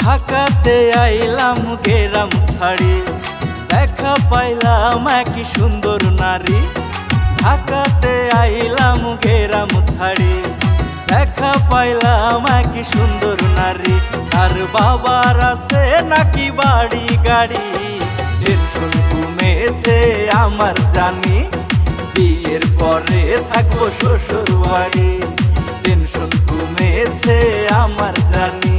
ঢাকাতে আইলাম গেরাম ছাড়ি, দেখা পাইলাম কি সুন্দর নারী। ঢাকাতে আইলাম গেরাম ছাড়ি, দেখা পাইলাম কি সুন্দর নারী। আর বাবার আছে নাকি বাড়ি গাড়ি, টেনশন কমেছে আমার জানি, বিয়ের পরে থাকবো শ্বশুর বাড়ি। টেনশন কমেছে আমার জানি,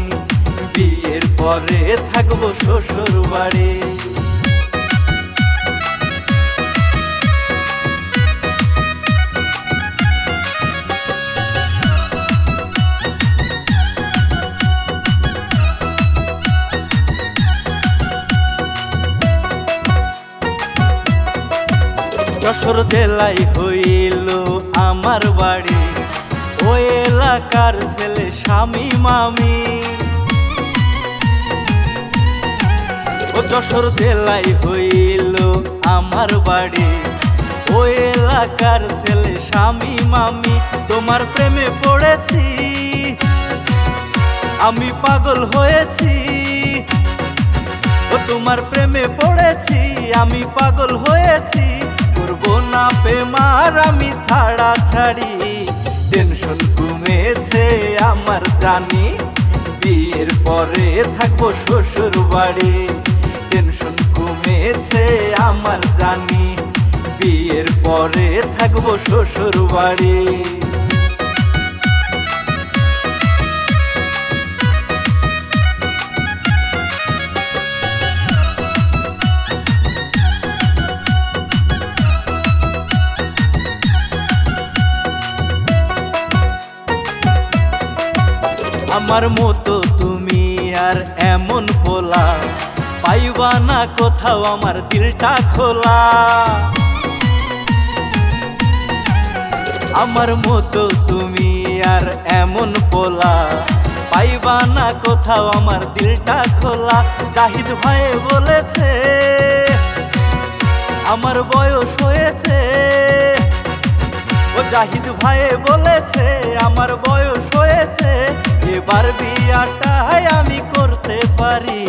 বিয়ের পরে থাকবো শ্বশুর বাড়ি। যশোর জেলায় হইল আমার বাড়ি, ওই এলাকার ছেলে স্বামী মামি। যশোর জেলায় হইল আমার বাড়ি, ওই এলাকার ছেলে স্বামী মামি। তোমার প্রেমে পড়েছি আমি পাগল হয়েছি, তোমার প্রেমে পড়েছি আমি পাগল হয়েছি। করবো না প্রেমার আমি ছাড়া ছাড়ি, টেনশন কমেছে আমার জানি, বিয়ের পরে থাকবো শ্বশুর বাড়ি। টেনশন কমেছে আমার জানি, বিয়ের পরে থাকবো শ্বশুর বাড়ি। আমার মতো তুমি আর এমন পোলা পাইবা না কোথাও, আমার দিলটা খোলা। আমার মতো তুমি আর এমন পোলা পাইবা না কোথাও, আমার দিলটা খোলা। জাহিদ ভাই বলেছে আমার বয়স হয়েছে, ও জাহিদ ভাই বলেছে আমার বয়স হয়েছে, এবার বিয়াটাই আমি করতে পারি।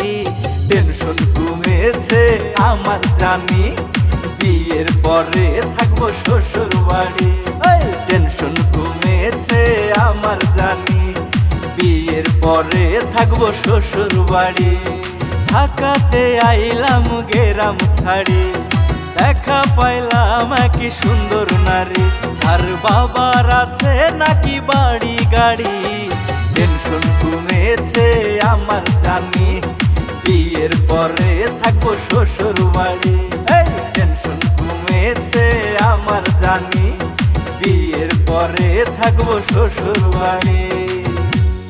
টেনশন কমেছে আমার জানি, বিয়ের পরে থাকবো শ্বশুর বাড়ি। টেনশন কমেছে আমার জানি, বিয়ের পরে থাকবো শ্বশুর বাড়ি। ঢাকাতে আইলাম গেরাম ছাড়ি, দেখা পাইলাম কি সুন্দর নারী। আর বাবার আছে নাকি বাড়ি গাড়ি, টেনশন কমেছে আমার জানি, বিয়ের পরে থাকবো শ্বশুর বাড়ি। টেনশন কমেছে আমার জানি, বিয়ের পরে থাকবো শ্বশুর বাড়ি।